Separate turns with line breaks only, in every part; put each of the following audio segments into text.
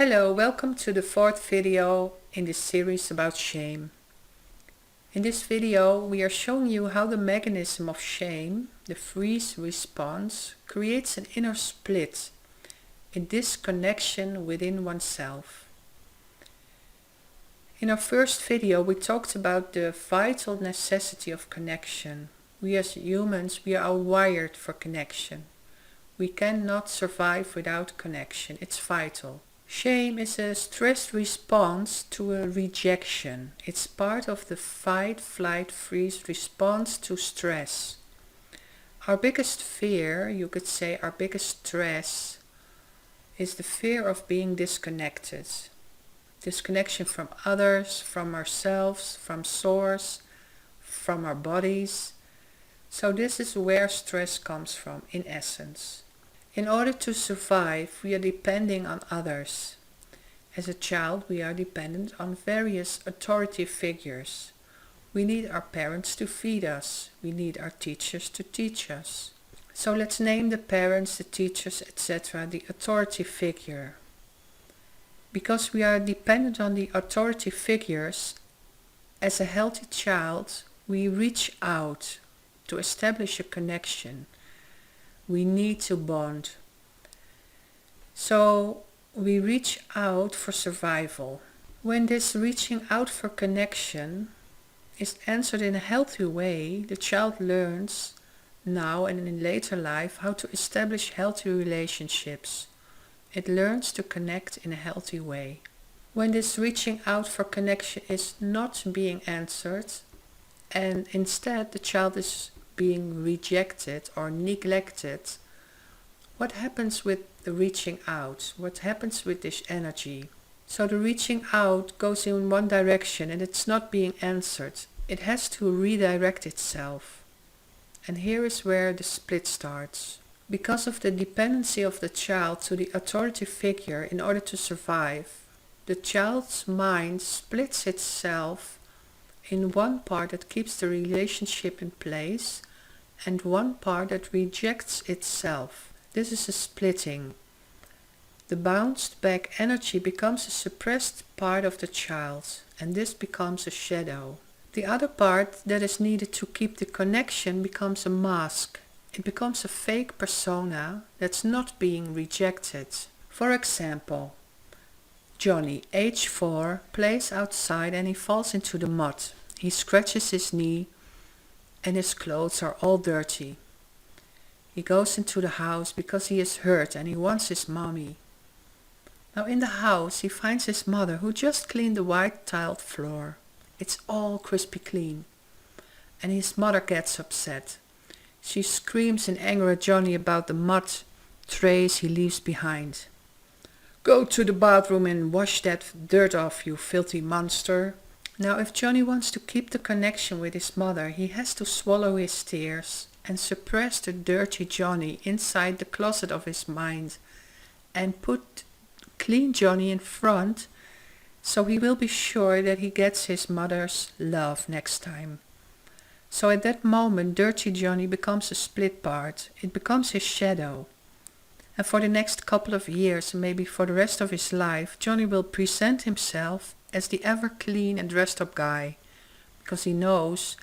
Hello, welcome to the fourth video in this series about shame. In this video we are showing you how the mechanism of shame, the freeze response, creates an inner split, a disconnection within oneself. In our first video we talked about the vital necessity of connection. We as humans, we are wired for connection. We cannot survive without connection, it's vital. Shame is a stress response to a rejection. It's part of the fight, flight, freeze response to stress. Our biggest fear, you could say our biggest stress, is the fear of being disconnected. Disconnection from others, from ourselves, from source, from our bodies. So this is where stress comes from, in essence. In order to survive, we are depending on others. As a child, we are dependent on various authority figures. We need our parents to feed us. We need our teachers to teach us. So let's name the parents, the teachers, etc., the authority figure. Because we are dependent on the authority figures, as a healthy child, we reach out to establish a connection. We need to bond. So we reach out for survival. When this reaching out for connection is answered in a healthy way, the child learns now and in later life how to establish healthy relationships. It learns to connect in a healthy way. When this reaching out for connection is not being answered, and instead the child is being rejected or neglected, what happens with the reaching out? What happens with this energy? So the reaching out goes in one direction and it's not being answered. It has to redirect itself. And here is where the split starts. Because of the dependency of the child to the authority figure in order to survive, the child's mind splits itself in one part that keeps the relationship in place and one part that rejects itself. This is a splitting. The bounced back energy becomes a suppressed part of the child, and this becomes a shadow. The other part that is needed to keep the connection becomes a mask. It becomes a fake persona that's not being rejected. For example, Johnny, age 4, plays outside and he falls into the mud. He scratches his knee and his clothes are all dirty. He goes into the house because he is hurt and he wants his mommy. Now in the house he finds his mother who just cleaned the white tiled floor. It's all crispy clean. And his mother gets upset. She screams in anger at Johnny about the mud trays he leaves behind. "Go to the bathroom and wash that dirt off, you filthy monster." Now if Johnny wants to keep the connection with his mother, he has to swallow his tears and suppress the dirty Johnny inside the closet of his mind and put clean Johnny in front so he will be sure that he gets his mother's love next time. So at that moment, dirty Johnny becomes a split part. It becomes his shadow. And for the next couple of years, maybe for the rest of his life, Johnny will present himself as the ever clean and dressed up guy, because he knows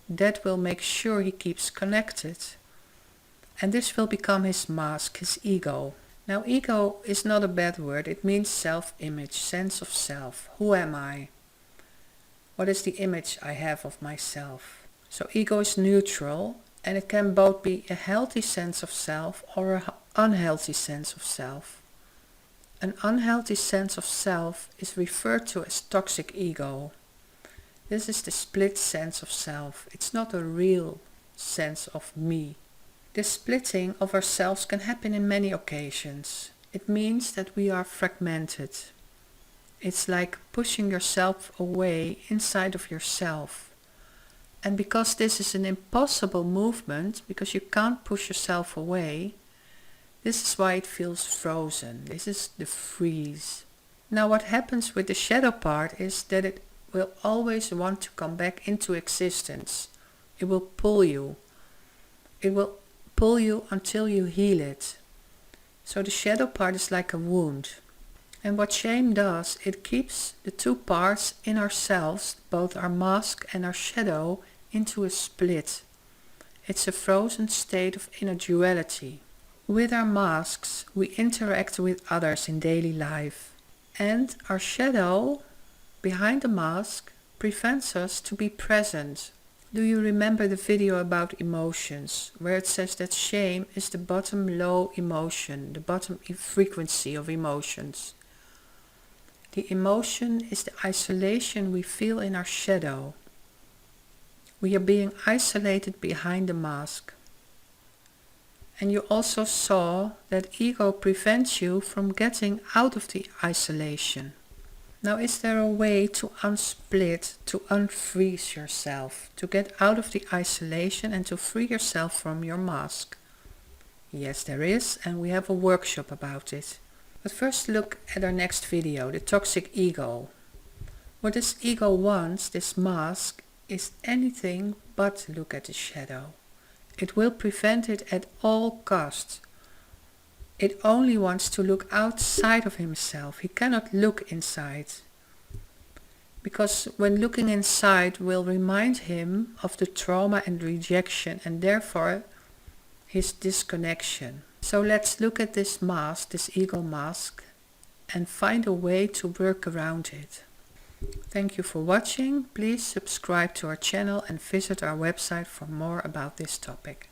that will make sure he keeps connected. And this will become his mask, his ego. Now ego is not a bad word, it means self-image, sense of self. Who am I? What is the image I have of myself? So ego is neutral and it can both be a healthy sense of self or an unhealthy sense of self. An unhealthy sense of self is referred to as toxic ego. This is the split sense of self. It's not a real sense of me. This splitting of ourselves can happen in many occasions. It means that we are fragmented. It's like pushing yourself away inside of yourself. And because this is an impossible movement, because you can't push yourself away, this is why it feels frozen. This is the freeze. Now what happens with the shadow part is that it will always want to come back into existence. It will pull you. It will pull you until you heal it. So the shadow part is like a wound. And what shame does, it keeps the two parts in ourselves, both our mask and our shadow, into a split. It's a frozen state of inner duality. With our masks, we interact with others in daily life. And our shadow, behind the mask, prevents us to be present. Do you remember the video about emotions, where it says that shame is the bottom low emotion, the bottom frequency of emotions? The emotion is the isolation we feel in our shadow. We are being isolated behind the mask. And you also saw that ego prevents you from getting out of the isolation. Now, is there a way to unsplit, to unfreeze yourself, to get out of the isolation and to free yourself from your mask? Yes, there is, and we have a workshop about it. But first look at our next video, the toxic ego. What this ego wants, this mask, is anything but look at the shadow. It will prevent it at all costs. It only wants to look outside of himself. He cannot look inside. Because when looking inside will remind him of the trauma and rejection and therefore his disconnection. So let's look at this mask, this ego mask, and find a way to work around it. Thank you for watching. Please subscribe to our channel and visit our website for more about this topic.